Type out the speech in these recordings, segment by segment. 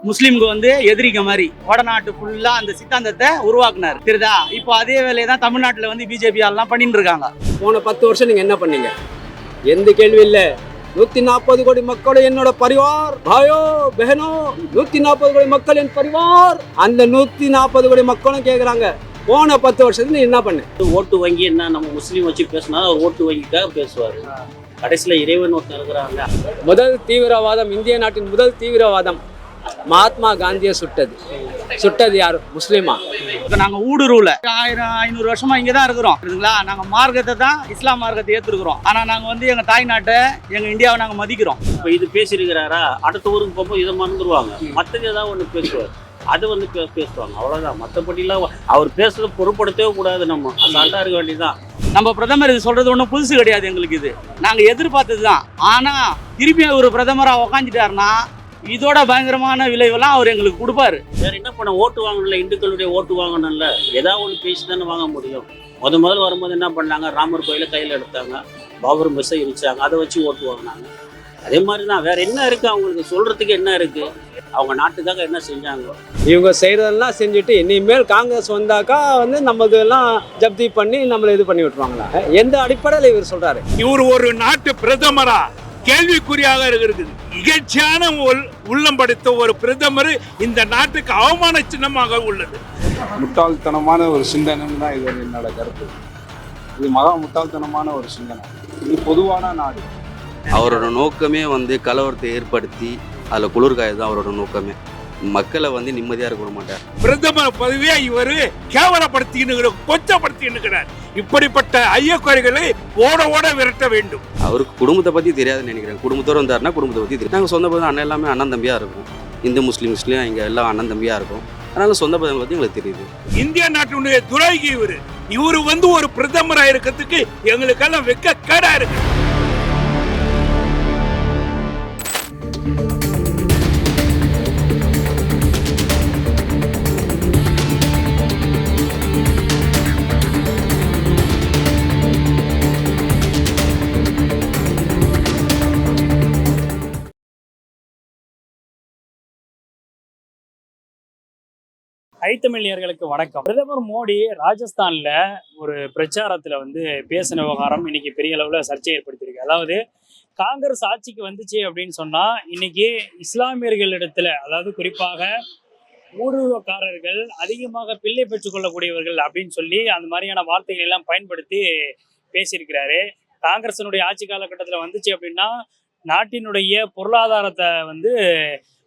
முஸ்லீம்க்கு வந்து எதிரிக்க மாதிரி வடநாட்டு ஃபுல்லா அந்த சித்தாந்தத்தை உருவாக்குனார். தெரியுதா? இப்போ அதே வேலையை தான் தமிழ்நாட்டில் வந்து பிஜேபி எல்லாம் பண்ணிட்டு இருக்காங்க. போன 10 வருஷம் நீங்க என்ன பண்ணீங்க? எந்த கேள்வி இல்ல. 140 கோடி மக்கள் என்னோட பரிவார், பாயோ பெஹனோ, 140 கோடி மக்கள் என் பரிவார். அந்த 140 கோடி மக்களும் கேக்குறாங்க, போன 10 வருஷத்துல நீ என்ன பண்ண? ஓட்டு வங்கி என்ன, நம்ம முஸ்லீம் வச்சு பேசினா ஓட்டு வங்கிக்காக பேசுவாரு. கடைசியில் இறைவன் ஒருத்தர் இருக்கிறாங்க. முதல் தீவிரவாதம், இந்திய நாட்டின் முதல் தீவிரவாதம் மகாத்மா காந்தியை சுட்டது யாரு? முஸ்லீமா? நாங்க ஊடுருவல 1500 வருஷமா இங்கதான் இருக்கிறோம். நாங்க மார்க்கத்தை தான் இஸ்லாம் மார்க்கத்தை ஏத்துருக்கிறோம். ஆனா நாங்க வந்து எங்க தாய்நாட்டை, எங்க இந்தியாவை நாங்க மதிக்கிறோம். இப்போ இது பேசியிருக்கிறாரா, அடுத்த ஊருக்கு போகும்போது இதை மறந்துடுவாங்க. மற்றது ஏதாவது ஒன்று பேசுவார், அது வந்து பேசுவாங்க, அவ்வளோதான். மற்றபடிலாம் அவர் பேசுறத பொருட்படுத்தவே கூடாது. நம்ம அசால்ட்டாக இருக்க வேண்டியதுதான். நம்ம பிரதமர் இது சொல்றது ஒன்றும் புதுசு கிடையாது எங்களுக்கு. இது நாங்க எதிர்பார்த்தது தான். ஆனா திருப்பி ஒரு பிரதமரா உக்காந்துட்டாருன்னா இதோட பயங்கரமான விளைவெல்லாம் அவர் எங்களுக்கு கொடுப்பாரு. வேற என்ன பண்ண? ஓட்டு வாங்கணும்ல, இந்துக்களுடைய ஓட்டு வாங்கணும்ல. ஏதாவது ஒன்று பேசி தானே வாங்க முடியும். முதல்ல வரும்போது என்ன பண்ணாங்க? ராமர் கோயிலை கையில் எடுத்தாங்க, பாபர் மெஸ்ஸை இடிச்சாங்க, அதை வச்சு ஓட்டு வாங்கினாங்க. அதே மாதிரி தான். வேற என்ன இருக்கு அவங்களுக்கு சொல்றதுக்கு? என்ன இருக்கு? அவங்க நாட்டுக்காக என்ன செஞ்சாங்க? இவங்க செய்யறதெல்லாம் செஞ்சுட்டு இனிமேல் காங்கிரஸ் வந்தாக்கா வந்து நமக்கு எல்லாம் ஜப்தி பண்ணி நம்மளை இது பண்ணி விட்டுருவாங்களா? எந்த அடிப்படையில் இவர் சொல்றாரு? இவர் ஒரு நாட்டு பிரதமரா கேள்விக்குறியாக இருக்குது. இகழ்ச்சியான உள்ளம் படைத்த ஒரு பிரதமர் இந்த நாட்டுக்கு அவமான சின்னமாக உள்ளது. முட்டாள்தனமான ஒரு சிந்தனைன்னு தான் இது என்னோட கருத்து. இது மகா முட்டாள்தனமான ஒரு சிந்தனை. இது பொதுவான நாடு. அவரோட நோக்கமே வந்து கலவரத்தை ஏற்படுத்தி அதில் குளிர்காயது தான் அவரோட நோக்கமே. மக்களை வந்து நிம்மதியாக இருக்க மாட்டார். பிரதமர் பதவியை இவர் கேவலப்படுத்தின்னு, கொச்சப்படுத்தின்னுக்கிறார். இப்படிப்பட்ட ஐயக்குறைகளை ஓட விரட்ட வேண்டும். அவருக்கு குடும்பத்தை பற்றி தெரியாதுன்னு நினைக்கிறேன். குடும்பத்தோடு வந்தாருன்னா குடும்பத்தை பற்றி தெரியும். நாங்கள் சொந்த பதம் அண்ணன் எல்லாமே அண்ணன் தம்பியாக இருக்கும். இந்து முஸ்லீம்ஸ்லையும் இங்கே எல்லாம் அண்ணன் தம்பியாக இருக்கும். அதனால சொந்த பதம் பற்றி எங்களுக்கு தெரியுது. இந்திய நாட்டினுடைய துரோகி இவரு வந்து ஒரு பிரதமராக இருக்கிறதுக்கு எங்களுக்கெல்லாம் வெட்கக்கேடா இருக்கு. ஐத்தமிழியர்களுக்கு வணக்கம். பிரதமர் மோடி ராஜஸ்தான்ல ஒரு பிரச்சாரத்துல வந்து பேசின விவகாரம் இன்னைக்கு பெரிய அளவுல சர்ச்சை ஏற்படுத்தியிருக்கு. அதாவது காங்கிரஸ் ஆட்சிக்கு வந்துச்சு அப்படின்னு சொன்னா இன்னைக்கு இஸ்லாமியர்களிடத்துல, அதாவது குறிப்பாக ஊடுருவக்காரர்கள் அதிகமாக பிள்ளை பெற்றுக் கொள்ளக்கூடியவர்கள் அப்படின்னு சொல்லி அந்த மாதிரியான வார்த்தைகள் எல்லாம் பயன்படுத்தி பேசியிருக்கிறாரு. காங்கிரஸினுடைய ஆட்சி காலகட்டத்தில் வந்துச்சு அப்படின்னா நாட்டினுடைய பொருளாதாரத்தை வந்து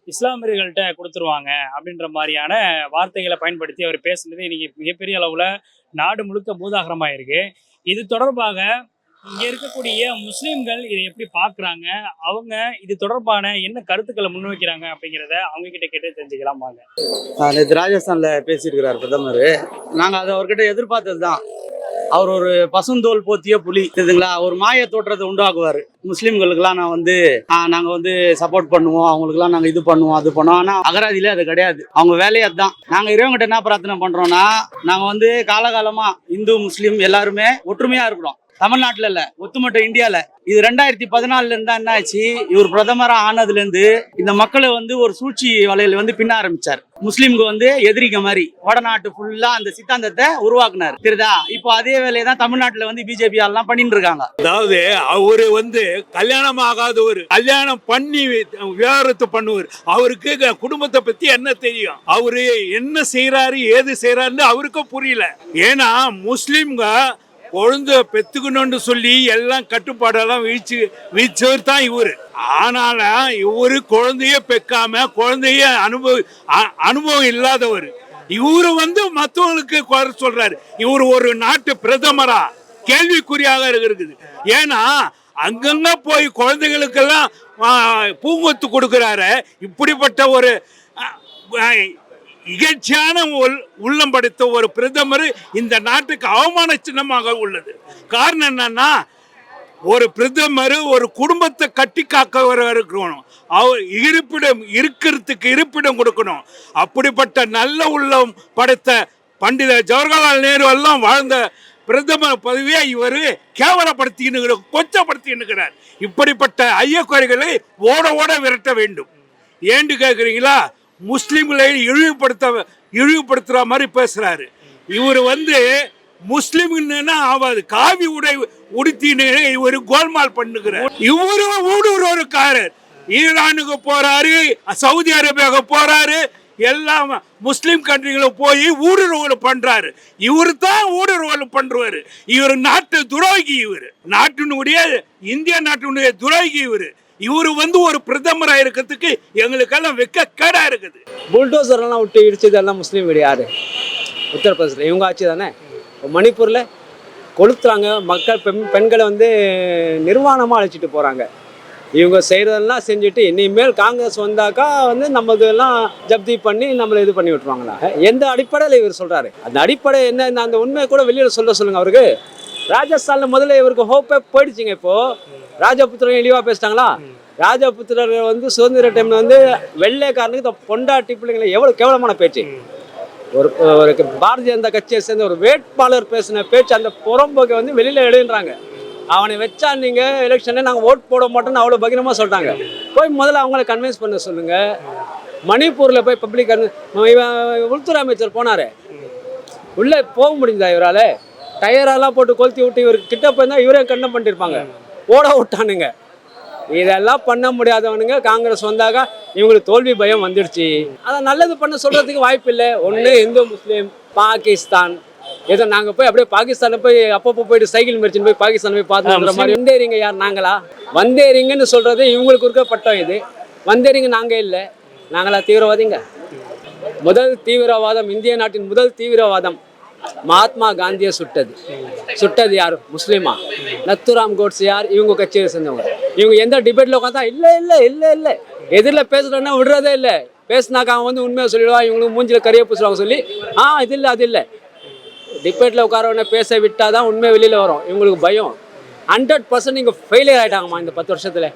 இஸ்லாமியர்கள்ட்ட கொடுத்துருவாங்க அப்படின்ற மாதிரியான வார்த்தைகளை பயன்படுத்தி அவர் பேசுனது இன்னைக்கு மிகப்பெரிய அளவுல நாடு முழுக்க பூதாகரமாக இருக்கு. இது தொடர்பாக இங்க இருக்கக்கூடிய முஸ்லிம்கள் இதை எப்படி பாக்குறாங்க, அவங்க இது தொடர்பான என்ன கருத்துக்களை முன்வைக்கிறாங்க அப்படிங்கிறத அவங்க கிட்ட கேட்டு தெரிஞ்சுக்கலாம். வாங்க. நேற்று ராஜஸ்தான்ல பேசியிருக்கிறார் பிரதமர். நாங்க அதை அவர்கிட்ட எதிர்பார்த்தது தான். அவர் ஒரு பசுந்தோல் போத்திய புலி, தெரியுதுங்களா? ஒரு மாய தோற்றத்தை உண்டாக்குவார். முஸ்லீம்களுக்கெல்லாம் நான் வந்து நாங்க வந்து சப்போர்ட் பண்ணுவோம், அவங்களுக்குலாம் நாங்க இது பண்ணுவோம் அது பண்ணுவோம். ஆனா அகராதியில அது கிடையாது. அவங்க வேலையை அதுதான். நாங்க இறைவங்கிட்ட என்ன பிரார்த்தனை பண்றோம்னா, நாங்க வந்து காலகாலமா இந்து முஸ்லீம் எல்லாருமே ஒற்றுமையா இருக்கிறோம். தமிழ்நாட்டுல இல்ல, ஒத்துமொட்ட இந்தியால. இது 2014 இருந்தா என்ன ஆச்சு? இவர் பிரதமரா ஆனதுல இருந்து இந்த மக்களை வந்து ஒரு சூழ்ச்சி வலையில வந்து பின்ன ஆரம்பிச்சார். முஸ்லீம்க்கு வந்து எதிரிக்க மாதிரி வடநாட்டு ஃபுல்லா அந்த சித்தாந்தத்தை உருவாக்குனார். தெரியுதா? இப்போ அதே வேலையை தான் தமிழ்நாட்டுல வந்து பிஜேபி எல்லாம் பண்ணிட்டு இருக்காங்க. அதாவது அவரு வந்து கல்யாணம் ஆகாதவர், கல்யாணம் பண்ணி விவாகரத்து பண்ணுவார். அவருக்கு குடும்பத்தை பத்தி என்ன தெரியும்? அவரு என்ன செய்யறாரு, ஏது செய்யறாருன்னு அவருக்கும் புரியல. ஏன்னா முஸ்லீம்க குழந்தை பெத்துக்கணும்னு சொல்லி எல்லாம் கட்டுப்பாடெல்லாம் வீச்சவர் தான் இவரு. ஆனால இவரு குழந்தைய பெக்காம, குழந்தைய அனுபவம் இல்லாதவர். இவரு வந்து மற்றவங்களுக்கு குறை சொல்றாரு. இவரு ஒரு நாட்டு பிரதமரா கேள்விக்குறியாக இருக்குது. ஏன்னா அங்கங்க போய் குழந்தைகளுக்கெல்லாம் பூங்கொத்து கொடுக்கிறாரு. இப்படிப்பட்ட ஒரு இகழ்ச்சியான உள்ளம் படைத்த ஒரு பிரதமர் இந்த நாட்டுக்கு அவமான சின்னமாக உள்ளது. காரணம் என்னன்னா, ஒரு பிரதமர் ஒரு குடும்பத்தை கட்டி காக்க இருக்கணும். அவர் இருக்கிறதுக்கு இருப்பிடம் கொடுக்கணும். அப்படிப்பட்ட நல்ல உள்ளம் படைத்த பண்டித ஜவஹர்லால் நேரு எல்லாம் வாழ்ந்த பிரதமர் பதவியை இவர் கேவலப்படுத்தின்னு, கொச்சப்படுத்தின்னுக்கிறார். இப்படிப்பட்ட ஐயக்குறைகளை ஓட விரட்ட வேண்டும். ஏன்னு கேட்குறீங்களா? முஸ்லீம்களை இழிவுபடுத்துற மாதிரி பேசுறாரு. இவர் முஸ்லீம்னா ஆவாது, காவி உடை உடுத்தின்னு இவர் கோல்மால் பண்ணுகிறார். இவரும் ஊடுருவருக்காரர். ஈரானுக்கு போறாரு, சவுதி அரேபியாவுக்கு போறாரு, எல்லாம் முஸ்லீம் கண்ட்ரிகளை போய் ஊடுருவல் பண்றாரு. இவர் தான் ஊடுருவல் பண்றாரு. இவர் நாட்டு துரோகி. இவர் நாட்டினுடைய இந்திய நாட்டினுடைய துரோகி. இவர் ஒரு பிரதமராக இருக்கிறதுக்கு எங்களுக்கெல்லாம் வெக்கக்கேடா இருக்குது. புல்டோசர் எல்லாம் விட்டு இடிச்சதெல்லாம் முஸ்லீம் வீடு யாரு? உத்தரப்பிரதேசத்தில் இவங்க ஆட்சி தானே. மணிப்பூரில் கொளுத்துறாங்க, மக்கள் பெண்களை நிர்வாணமாக அழைச்சிட்டு போகிறாங்க. இவங்க செய்கிறதெல்லாம் செஞ்சுட்டு இனிமேல் காங்கிரஸ் வந்தாக்கா நம்மளதெல்லாம் ஜப்தி பண்ணி நம்மளை இது பண்ணி விட்டுருவாங்களா? எந்த அடிப்படையில் இவர் சொல்கிறாரு? அந்த அடிப்படை என்ன? அந்த உண்மையை கூட வெளியில் சொல்லுங்கள் அவருக்கு. ராஜஸ்தானில் முதல்ல இவருக்கு ஹோப்பே போயிடுச்சிங்க. இப்போது ராஜபுத்திரன் இழிவாக பேசிட்டாங்களா? ராஜபுத்திரர் சுதந்திர டைமில் வெள்ளைக்காரனுக்கு பொண்டாட்டி பிள்ளைங்களை எவ்வளோ கேவலமான பேச்சு. ஒரு பாரதிய ஜனதா கட்சியை சேர்ந்த ஒரு வேட்பாளர் பேசின பேச்சு, அந்த புறம்போக்கை வெளியில் எழுதுன்றாங்க. அவனை வச்சா நீங்கள் எலெக்ஷனில் நாங்கள் ஓட் போட மாட்டோம்னு அவ்வளோ பகிரமாக சொல்லிட்டாங்க. போய் முதல்ல அவங்கள கன்வின்ஸ் பண்ண சொல்லுங்கள். மணிப்பூரில் போய் பப்ளிக் உள்துறை அமைச்சர் போனார், உள்ளே போக முடிஞ்சதா இவரால்? டயரெல்லாம் போட்டு கொளுத்தி விட்டு இவருக்கு கிட்ட போயிருந்தால் இவரே கண்டம் பண்ணிருப்பாங்க. ஓட விட்டானுங்க. இதெல்லாம் பண்ண முடியாதவனுங்க காங்கிரஸ் வந்தாக்கா இவங்களுக்கு தோல்வி பயம் வந்துடுச்சு. அதை நல்லது பண்ண சொல்கிறதுக்கு வாய்ப்பு இல்லை. ஒன்று இந்து முஸ்லீம், பாகிஸ்தான், ஏதோ நாங்கள் போய் அப்படியே பாகிஸ்தானில் போய் அப்பப்போ போயிட்டு சைக்கிள் மெரிச்சின்னு போய் பாகிஸ்தான் போய் பார்த்துக்கிற மாதிரி. வந்தேரிங்க யார்? நாங்களா? வந்தேரிங்கன்னு சொல்கிறது இவங்களுக்கு இருக்க பட்டம். இது வந்தேரிங்க நாங்கள் இல்லை. நாங்களா தீவிரவாதிங்க? முதல் தீவிரவாதம், இந்திய நாட்டின் முதல் தீவிரவாதம் மகாத்மா காந்தியை சுட்டது யார்? முஸ்லீமா? நத்துராம் கோட்ஸ் யார்? இவங்க கட்சியை சேர்ந்தவங்க. இவங்க எந்த டிபேட்டில் உட்காந்தா இல்லை எதிரில் பேசுகிறோன்னா விடுறதே இல்லை. பேசினாக்கா அவன் உண்மையை சொல்லிடுவா, இவங்களுக்கு மூஞ்சில் கறியை பூசுவாங்க சொல்லி இது இல்லை அது இல்லை. டிபேட்டில் உட்காரவன பேச விட்டால் தான் உண்மை வெளியில் வரும். இவங்களுக்கு பயம். 100% நீங்கள் ஃபெயிலியர் ஆகிட்டாங்கம்மா இந்த 10 வருஷத்தில்.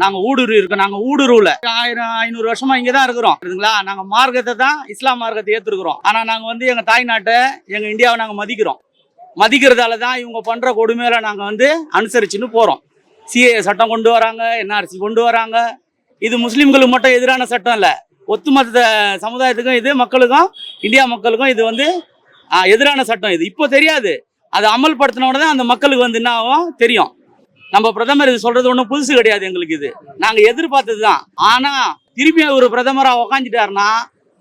நாங்கள் ஊடுருவி இருக்கோம். நாங்கள் ஊடுருவில் 1500 வருஷமா இங்கே தான் இருக்கிறோம். இருக்குங்களா? நாங்கள் மார்க்கத்தை தான், இஸ்லாம் மார்க்கத்தை ஏற்றுருக்குறோம். ஆனால் நாங்கள் எங்கள் தாய்நாட்டை, எங்கள் இந்தியாவை நாங்கள் மதிக்கிறோம். மதிக்கிறதால தான் இவங்க பண்ணுற கொடுமையில நாங்கள் அனுசரிச்சுன்னு போகிறோம். சிஏ சட்டம் கொண்டு வராங்க, என்ஆர்சி கொண்டு வராங்க. இது முஸ்லீம்களுக்கு மட்டும் எதிரான சட்டம் இல்லை, ஒத்துமொத்த சமுதாயத்துக்கும், இது மக்களுக்கும், இந்தியா மக்களுக்கும் இது எதிரான சட்டம். இது இப்போ தெரியாது, அதை அமல்படுத்தினோட தான் அந்த மக்களுக்கு என்ன ஆகும் தெரியும். நம்ம பிரதமர் இது சொல்றது ஒன்றும் புதுசு கிடையாது எங்களுக்கு. இது நாங்கள் எதிர்பார்த்தது தான். ஆனால் திருப்பி ஒரு பிரதமராக உக்காந்துட்டாருன்னா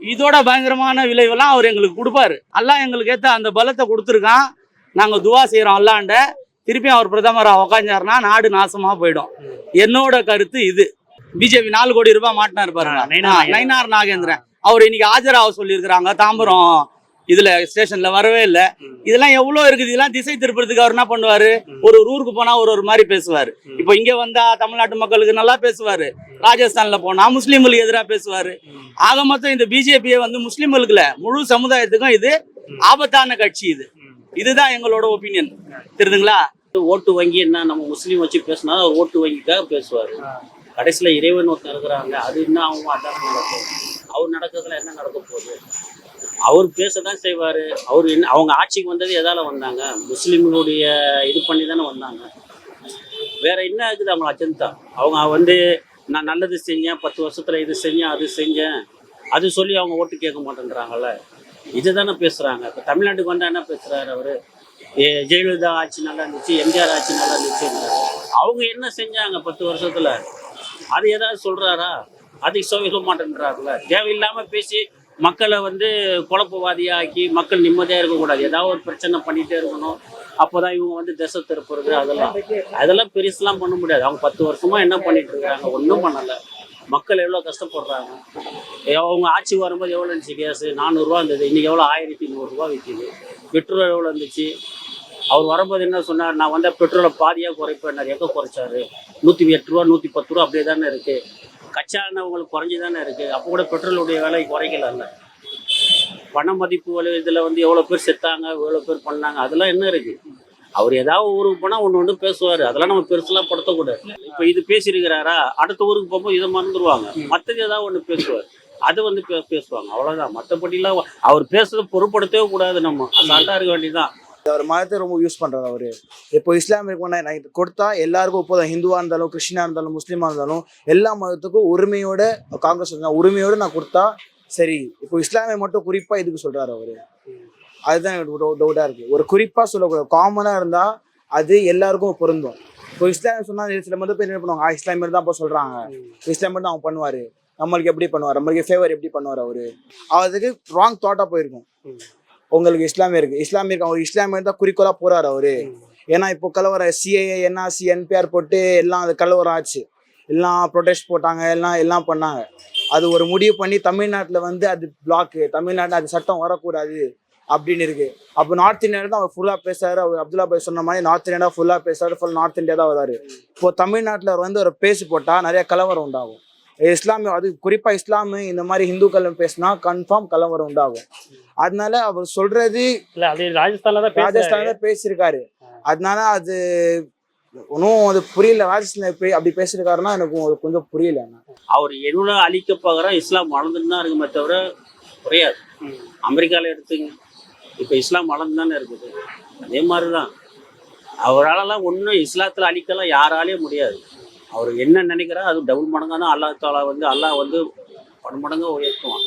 இதோட பயங்கரமான விளைவெல்லாம் அவர் எங்களுக்கு கொடுப்பாரு. அல்லாஹ் எங்களுக்கு ஏற்ற அந்த பலத்தை கொடுத்துருக்கான். நாங்கள் துவா செய்கிறோம் அல்லாண்ட. திருப்பி அவர் பிரதமராக உக்காந்தாருன்னா நாடு நாசமாக போயிடும். என்னோட கருத்து இது. பிஜேபி 4 கோடி ரூபாய் மாட்டினார் பாருங்க, நயினார் நாகேந்திரன். அவர் இன்னைக்கு ஆஜராக சொல்லியிருக்கிறாங்க தாம்பரம் இதுல ஸ்டேஷன்ல வரவே இல்லை. இதெல்லாம் எவ்வளவு இருக்குது. இதெல்லாம் திசை திருப்புறதுக்கு அவர் என்ன பண்ணுவாரு? ஒரு ஊருக்கு போனா ஒரு மாதிரி பேசுவாரு. இப்போ இங்க வந்தா தமிழ்நாட்டு மக்களுக்கு நல்லா பேசுவாரு, ராஜஸ்தான்ல போனா முஸ்லீம்களுக்கு எதிராக பேசுவாரு. ஆக மொத்தம் இந்த பிஜேபியை முஸ்லீம்களுக்கு இல்ல, முழு சமுதாயத்துக்கும் இது ஆபத்தான கட்சி. இதுதான் எங்களோட ஒப்பீனியன். தெரியுதுங்களா? ஓட்டு வங்கி என்ன, நம்ம முஸ்லீம் வச்சு பேசினா அவர் ஓட்டு வங்கிக்காக பேசுவாரு. கடைசியில இறைவன் ஒருத்தர் இருக்கிறாங்க, அது என்ன ஆகும்? அதான் நடக்கும். அவர் நடக்கிறதுல என்ன நடக்க போகுது? அவர் பேசதான் செய்வாரு. அவர் என்ன, அவங்க ஆட்சிக்கு வந்தது எதால வந்தாங்க? முஸ்லீம்களுடைய இது பண்ணி தானே வந்தாங்க. வேற என்ன இருக்குது அவங்க அஜெண்டா? அவங்க நான் நல்லது செஞ்சேன், 10 வருஷத்துல இது செஞ்சேன், அது செஞ்சேன், அது சொல்லி அவங்க ஓட்டு கேட்க மாட்டேன்றாங்கல்ல. இதுதானே பேசுறாங்க. இப்போ தமிழ்நாட்டுக்கு வந்தா என்ன பேசுறாரு அவரு? ஜெயலலிதா ஆட்சி நல்லா இருந்துச்சு, எம்ஜிஆர் ஆட்சி நல்லா இருந்துச்சு. அவங்க என்ன செஞ்சாங்க 10 வருஷத்துல? அது ஏதாவது சொல்றாரா? அதுக்கு சொல்ல மாட்டேன்றாருல. தேவையில்லாம பேசி மக்களை குழப்பவாதியாக்கி மக்கள் நிம்மதியாக இருக்கக்கூடாது. ஏதாவது ஒரு பிரச்சனை பண்ணிகிட்டே இருக்கணும். அப்போ தான் இவங்க திசை திருப்புறது. அதெல்லாம் பெருசுலாம் பண்ண முடியாது. அவங்க 10 வருஷமா என்ன பண்ணிட்டு இருக்காங்க? ஒன்றும் பண்ணலை. மக்கள் எவ்வளோ கஷ்டப்படுறாங்க. அவங்க ஆட்சி வரும்போது எவ்வளோ இருந்துச்சு கேஸு? 400 ரூபா இருந்தது, இன்றைக்கி எவ்வளோ 1100 ரூபா விற்கிது. பெட்ரோல் எவ்வளோ இருந்துச்சு? அவர் வரும்போது என்ன சொன்னார்? நான் பெட்ரோலை பாதியாக குறைப்பேன். எங்கே குறைச்சாரு? 108 ரூபா 110 ரூபா அப்படியே தானே இருக்குது. கச்சா எண்ணெய் குறைஞ்சி தானே இருக்குது. அப்போ கூட பெட்ரோலுடைய விலை குறைக்கல. பண மதிப்பு விலை இதில் எவ்வளோ பேர் செத்தாங்க, எவ்வளோ பேர் பண்ணாங்க, அதெல்லாம் என்ன இருக்குது? அவர் ஏதாவது ஊருக்கு போனால் ஒன்று பேசுவார். அதெல்லாம் நம்ம பெருசுலாம் படுத்தக்கூடாது. இப்போ இது பேசியிருக்கிறாரா, அடுத்த ஊருக்கு போகும்போது இதை மறந்துடுவாங்க. மற்றது ஏதாவது ஒன்று பேசுவார், அது பேசுவாங்க. அவ்வளோதான். மற்றபடிலாம் அவர் பேசுறதை பொருட்படுத்தவே கூடாது. நம்ம அசால்ட்டாக இருக்க வேண்டியதுதான். அவர் மதத்தை ரொம்ப யூஸ் பண்ணுறாரு. அவர் இப்போ இஸ்லாமிய நான் கொடுத்தா எல்லாருக்கும் இப்போதான், ஹிந்துவாக இருந்தாலும், கிறிஸ்டினாக இருந்தாலும், முஸ்லீமாக இருந்தாலும், எல்லா மதத்துக்கும் உரிமையோட காங்கிரஸ் உரிமையோடு நான் கொடுத்தா சரி இப்போ இஸ்லாமிய மட்டும் குறிப்பா இதுக்கு சொல்றாரு அவரு. அதுதான் எனக்கு டவுட்டா இருக்கு. ஒரு குறிப்பா சொல்லக்கூடாது, காமனா இருந்தா அது எல்லாருக்கும் பொருந்தும். இப்போ இஸ்லாமிய சொன்னா சில மத பேர் என்ன பண்ணுவாங்க, இஸ்லாமியர் தான் இப்போ சொல்றாங்க, இஸ்லாமியர் தான் அவன் பண்ணுவாரு, நம்மளுக்கு எப்படி பண்ணுவார், நம்மளுக்கு ஃபேவர் எப்படி பண்ணுவார் அவரு. அதுக்கு ராங் தாட்டா போயிருக்கும். உங்களுக்கு இஸ்லாமியருக்கு அவர் இஸ்லாமியர் தான் குறிக்கோளா போறாரு அவரு. ஏன்னா இப்போ கலவரம் சிஏஏ என்ஆர்சி என்பிஆர் போட்டு எல்லாம் அது கலவரம் ஆச்சு, எல்லாம் ப்ரொடெஸ்ட் போட்டாங்க, எல்லாம் பண்ணாங்க. அது ஒரு முடிவு பண்ணி தமிழ்நாட்டில் வந்து அது பிளாக்கு, தமிழ்நாட்டில் அது சட்டம் வரக்கூடாது அப்படின்னு இருக்கு. அப்போ நார்த் இந்தியா தான் அவர் ஃபுல்லாக பேசுறாரு. அவர் அப்துல்லா பாய் சொன்ன மாதிரி நார்த் இந்தியா ஃபுல்லாக பேசுறாரு, ஃபுல் நார்த் இந்தியா தான் வராரு. இப்போ தமிழ்நாட்டில் வந்து ஒரு பேசி போட்டால் நிறைய கலவரம் உண்டாகும். இஸ்லாமிய அது குறிப்பாக இஸ்லாமு இந்த மாதிரி இந்துக்கள் பேசினா கன்ஃபார்ம் கலவரம் உண்டாகும். அதனால அவர் சொல்றது இல்ல அது ராஜஸ்தான்ல தான் பேசியிருக்காரு. அதனால அது ஒன்றும் அது புரியல. ராஜஸ்தான் அப்படி பேசியிருக்காருன்னா எனக்கு கொஞ்சம் புரியல. அவர் எவ்வளோ அழிக்க பார்க்குறா, இஸ்லாம் வளர்ந்துன்னு தான் இருக்குமே தவிர குறையாது. அமெரிக்காவில் எடுத்துங்க, இப்போ இஸ்லாம் வளர்ந்து தானே இருக்குது. அதே மாதிரி தான் அவராலலாம் ஒன்றும் இஸ்லாத்தில் அழிக்கலாம் யாராலையும் முடியாது. அவர் என்ன நினைக்கிறா அது டபுள் மடங்காக தான் அல்லாஹ் வந்து பன்மடங்காக உயர்த்துவான்.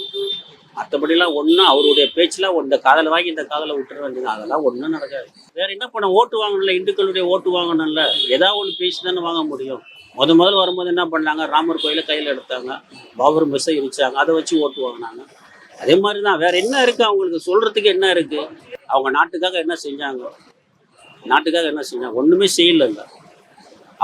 மற்றபடிலாம் ஒன்றும் அவருடைய பேச்சில் இந்த காதலை வாங்கி இந்த காதலை விட்டுற வேண்டியது, அதெல்லாம் ஒன்றும் நடக்காது. வேற என்ன பண்ண, ஓட்டு வாங்கணும்ல, இந்துக்களுடைய ஓட்டு வாங்கணும்ல, ஏதாவது ஒன்று பேசி தானே வாங்க முடியும். முதல்ல வரும்போது என்ன பண்ணாங்க, ராமர் கோயிலை கையில் எடுத்தாங்க, பாபர் மெஸ்ஸை இடிச்சாங்க, அதை வச்சு ஓட்டு வாங்கினாங்க. அதே மாதிரி தான் வேற என்ன இருக்கு அவங்களுக்கு சொல்றதுக்கு, என்ன இருக்கு? அவங்க நாட்டுக்காக என்ன செஞ்சாங்க? ஒண்ணுமே செய்யலைங்க.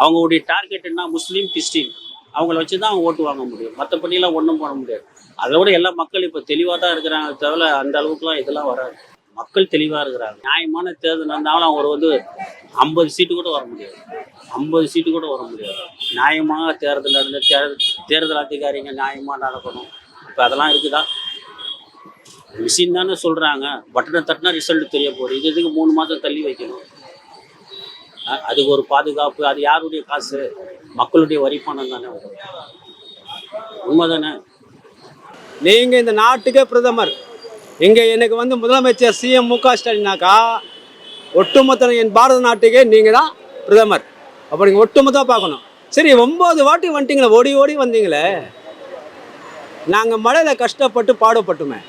அவங்களுடைய டார்கெட் என்ன, முஸ்லீம் கிறிஸ்டின், அவங்கள வச்சு தான் அவங்க ஓட்டு வாங்க முடியும். மற்றபடியெல்லாம் ஒன்றும் பண்ண முடியாது. அதோட எல்லா மக்கள் இப்போ தெளிவாக தான் இருக்கிறாங்க தவிர அந்த அளவுக்குலாம் இதெல்லாம் வராது. மக்கள் தெளிவாக இருக்கிறாங்க. நியாயமான தேர்தல் நடந்தாலும் அவங்க வந்து 50 சீட்டு கூட வர முடியாது. நியாயமாக தேர்தல் நடந்த தேர்தல் அதிகாரிங்க நியாயமாக நடக்கணும். இப்போ அதெல்லாம் இருக்குதா? மிஷின் தானே சொல்கிறாங்க, பட்டனை தட்டினா ரிசல்ட் தெரிய போகுது. இதுக்கு 3 மாதம் தள்ளி வைக்கணும். அதுக்கு ஒரு பாதுகாப்பு, அது யாருடைய காசு? மக்களுடைய வரி பணம் தானே வரும். உண்மை தானே? நீங்கள் இந்த நாட்டுக்கே பிரதமர், இங்கே எனக்கு வந்து முதலமைச்சர் சிஎம் மு க ஸ்டாலினாக்கா ஒட்டுமொத்த என் பாரத நாட்டுக்கே நீங்கள் தான் பிரதமர். அப்போ நீங்கள் ஒட்டுமொத்தமாக பார்க்கணும். சரி 9 வாட்டி வந்துட்டீங்களே, ஓடி வந்தீங்களே. நாங்கள் மழையில் கஷ்டப்பட்டு பாடுபட்டுமே.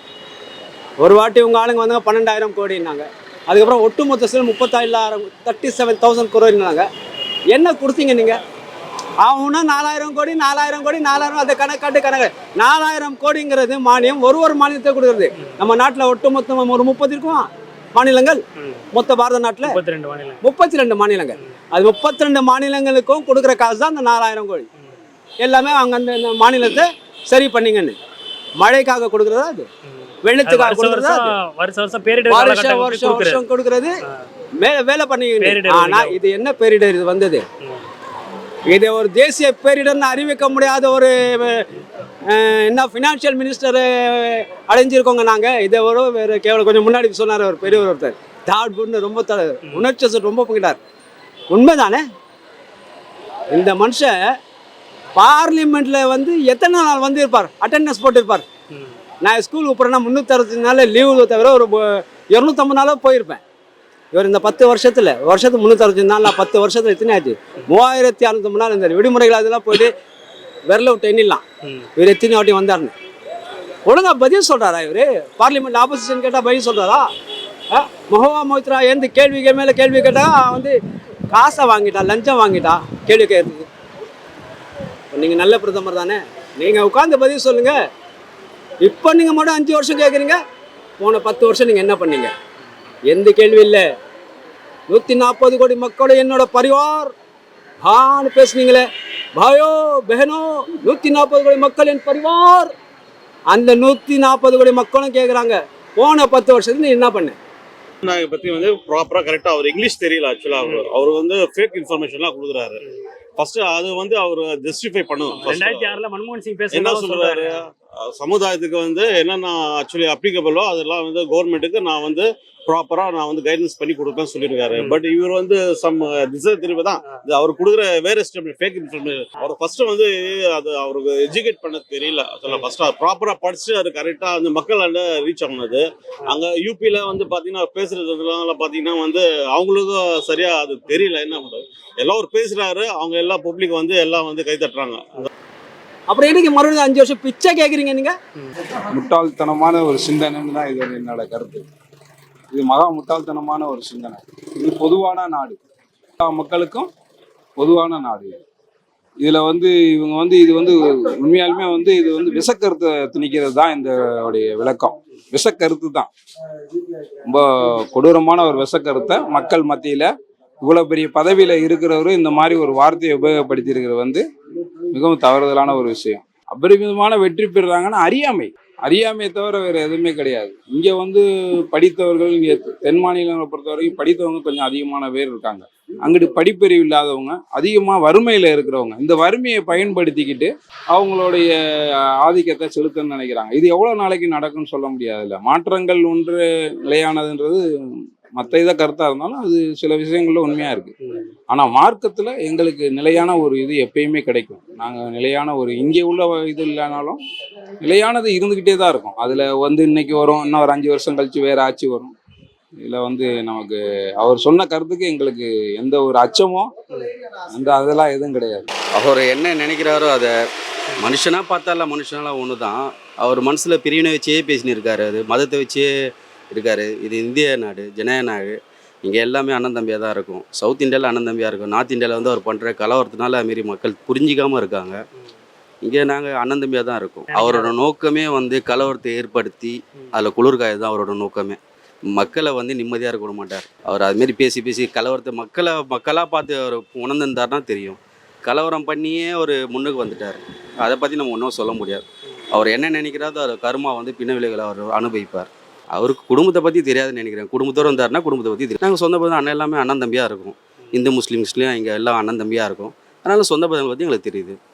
ஒரு வாட்டி உங்கள் ஆளுங்க வந்தாங்க 12,000 கோடினாங்க. அதுக்கப்புறம் ஒட்டுமொத்த சில 37,000 கோடினாங்க. என்ன கொடுத்தீங்க நீங்கள்? அவனா 4,000 கோடி அதை கணக்கு 4,000 கோடிங்கிறது மானியம் ஒரு மாநிலத்தை கொடுக்குறது. நம்ம நாட்டில் ஒட்டுமொத்தம் ஒரு 30 இருக்கும் மாநிலங்கள், மொத்த பாரத நாட்டில் 32 மாநிலங்கள். அது 32 மாநிலங்களுக்கும் கொடுக்குற காசு தான் அந்த 4,000 கோடி. எல்லாமே அவங்க அந்த மாநிலத்தை சரி பண்ணிங்கன்னு மழைக்காக கொடுக்குறதா, அது வெள்ளத்துக்காக கொடுக்குறதா, வருஷம் கொடுக்குறது வேலை பண்ணிங்க. ஆனால் இது என்ன பேரிடர் இது வந்தது? இதை ஒரு தேசிய பேரிடர்னு அறிவிக்க முடியாத ஒரு என்ன ஃபினான்ஷியல் மினிஸ்டர் அடைஞ்சிருக்கோங்க நாங்கள். இதை வேறு கேவலம் கொஞ்சம் முன்னாடி சொன்னார் ஒரு பெரியவர் ஒருத்தர், தாட்புன்னு ரொம்ப உணர்ச்சி ரொம்ப போங்கிட்டார். உண்மைதானே? இந்த மனுஷன் பார்லிமெண்ட்டில் வந்து எத்தனை நாள் வந்து இருப்பார், அட்டெண்டன்ஸ் போட்டிருப்பார். நான் ஸ்கூலுக்கு போகிறேன்னா 365 நாள் லீவு தவிர ஒரு 250 நாளாக போயிருப்பேன். இவர் இந்த 10 வருஷத்துக்கு 365 நாள், 10 வருஷத்துல எத்தனை ஆச்சு? 3650 நாள் இருந்தார். விடுமுறைகள் அதெல்லாம் போயிட்டு விரல விட்டு எண்ணிடலாம் இவர் எத்தனை வாட்டி வந்தார்னு. ஒழுங்கா பதில் சொல்றாரா இவர்? பார்லிமெண்ட் ஆப்போசிஷன் கேட்டால் பதில் சொல்றாரா? மொஹவா மொய்த்ரா எந்த கேள்விக்கு மேலே கேள்வி கேட்டால் வந்து காசை வாங்கிட்டா, லஞ்சம் வாங்கிட்டா கேள்வி கேட்குறதுக்கு. நீங்கள் நல்ல பிரதமர் தானே, நீங்கள் உட்காந்து பதில் சொல்லுங்க. இப்போ நீங்கள் மட்டும் 5 வருஷம் கேட்குறீங்க, போன 10 வருஷம் நீங்கள் என்ன பண்ணீங்க? எந்த கேள்வி இல்லை. 140 கோடி மக்களும் என்னோட பரிவார் ஹான்னு பேசுனீங்களே, பாயோ பெஹனோ, 140 கோடி மக்கள் என் பரிவார். அந்த 140 கோடி மக்களும் கேட்குறாங்க, போன 10 வருஷத்துக்கு நீ என்ன பண்ண? நாங்கள் பற்றி வந்து ப்ராப்பராக கரெக்டாக அவர் இங்கிலீஷ் தெரியல. ஆக்சுவலாக அவர் வந்து ஃபேக் இன்ஃபர்மேஷன்லாம் கொடுக்குறாரு. ஃபர்ஸ்ட் அது வந்து அவர் ஜஸ்டிஃபை பண்ணணும். 2006 மன்மோகன் சிங் என்ன சொல்றாரு, சமுதாயத்துக்கு வந்து என்னென்ன ஆக்சுவலி அப்ளிகபிளோ அதெல்லாம் வந்து கவர்மெண்ட்டுக்கு நான் வந்து ப்ராப்பராக நான் வந்து கைடன்ஸ் பண்ணி கொடுப்பேன்னு சொல்லியிருக்காரு. பட் இவர் வந்து திசை திரும்ப தான் அவர் கொடுக்குற வேற ஃபேக் இன்ஃபர்மேஷன். அவர் ஃபர்ஸ்ட் வந்து அது அவருக்கு எஜுகேட் பண்ண தெரியல. அதில் ஃபர்ஸ்ட் அவர் ப்ராப்பராக படிச்சு அது கரெக்டாக அந்த மக்கள் ரீச் ஆகுனது. அங்கே யூபியில் வந்து பார்த்தீங்கன்னா பேசுறதுலாம் பார்த்தீங்கன்னா வந்து அவங்களுக்கும் சரியாக அது தெரியல. என்ன பண்ணுறது, எல்லாம் ஒரு பேசுகிறாரு, அவங்க எல்லா பப்ளிக் வந்து எல்லாம் வந்து கை தட்டுறாங்க. அப்புறம் என்னைக்கு மறுபடியும் 5 வருஷம் பிச்சை கேட்குறீங்க நீங்கள்? முட்டாள்தனமான ஒரு சிந்தனைன்னு தான் இது என்னோட கருத்து. இது மகா முட்டாள்தனமான ஒரு சிந்தனை. இது பொதுவான நாடு, எல்லா மக்களுக்கும் பொதுவான நாடு. இதுல இவங்க இது உண்மையாலுமே இது விஷக்கருத்தை திணிக்கிறது தான் இந்த விளக்கம். விஷக்கருத்து தான், ரொம்ப கொடூரமான ஒரு விஷக்கருத்தை மக்கள் மத்தியில இவ்வளவு பெரிய பதவியில இருக்கிறவரு இந்த மாதிரி ஒரு வார்த்தையை உபயோகப்படுத்தி இருக்கிறது மிகவும் தவறுதலான ஒரு விஷயம். அபரிமிதமான வெற்றி பெறுறாங்கன்னா அறியாமையை தவிர வேற எதுவுமே கிடையாது. இங்க படித்தவர்கள், இங்க தென் மாநிலங்களை பொறுத்த வரைக்கும் படித்தவங்க கொஞ்சம் அதிகமான பேர் இருக்காங்க. அங்கிட்டு படிப்பறிவு இல்லாதவங்க, அதிகமா வறுமையில இருக்கிறவங்க, இந்த வறுமையை பயன்படுத்திக்கிட்டு அவங்களுடைய ஆதிக்கத்தை செலுத்தணும்னு நினைக்கிறாங்க. இது எவ்வளவு நாளைக்கு நடக்கும்னு சொல்ல முடியாதுல்ல. மாற்றங்கள் ஒன்று நிலையானதுன்றது மற்ற இதை கருத்தா இருந்தாலும் அது சில விஷயங்கள்ல உண்மையா இருக்கு. ஆனா மார்க்கத்துல எங்களுக்கு நிலையான ஒரு இது எப்பயுமே கிடைக்கும். நாங்க நிலையான ஒரு இங்கே உள்ள இது இல்லைனாலும் நிலையானது இருந்துகிட்டே தான் இருக்கும். அதுல இன்னைக்கு வரும், இன்னும் ஒரு 5 வருஷம் கழிச்சு வேற ஆட்சி வரும். இதுல நமக்கு அவர் சொன்ன கருத்துக்கு எங்களுக்கு எந்த ஒரு அச்சமோ அதெல்லாம் எதுவும் கிடையாது. அவர் என்ன நினைக்கிறாரோ அதை மனுஷனா பார்த்தால மனுஷனால ஒன்று தான். அவர் மனசுல பிரிவினை வச்சே பேசின்னு இருக்காரு. அது மதத்தை வச்சே இருக்காரு. இது இந்திய நாடு, ஜனநாயக நாடு. இங்கே எல்லாமே அண்ணன் தம்பியாக தான் இருக்கும். சவுத் இந்தியாவில் அண்ணன் தம்பியாக இருக்கும். நார்த் இந்தியாவில் அவர் பண்ணுற கலவரத்தினால அதுமாரி மக்கள் புரிஞ்சிக்காமல் இருக்காங்க. இங்கே நாங்கள் அண்ணன் தம்பியாக தான் இருக்கோம். அவரோட நோக்கமே கலவரத்தை ஏற்படுத்தி அதில் குளிர்காய தான் அவரோட நோக்கமே. மக்களை நிம்மதியாக இருக்க விட மாட்டார். அவர் அதுமாரி பேசி கலவரத்தை மக்களாக பார்த்து அவர் உணர்ந்திருந்தாருன்னா தெரியும். கலவரம் பண்ணியே ஒரு முன்னுக்கு வந்துட்டார். அதை பற்றி நம்ம ஒன்றும் சொல்ல முடியாது. அவர் என்ன நினைக்கிறாரோ அவர் கர்மா பின்ன விளைவுகளை அவர் அனுபவிப்பார். அவருக்கு குடும்பத்தை பற்றி தெரியாதுன்னு நினைக்கிறேன். குடும்பத்தோடு இருந்தாருன்னா குடும்பத்தை பற்றி தெரியும். நாங்கள் சொந்த பந்தம் அண்ணன் எல்லாமே அண்ணன் தம்பியாக இருக்கும். இந்து முஸ்லீம்ஸ்லேயும் இங்கே எல்லாம் அண்ணன் தம்பியாக இருக்கும். அதனால சொந்த பந்தங்களை பற்றி எங்களுக்கு தெரியுது.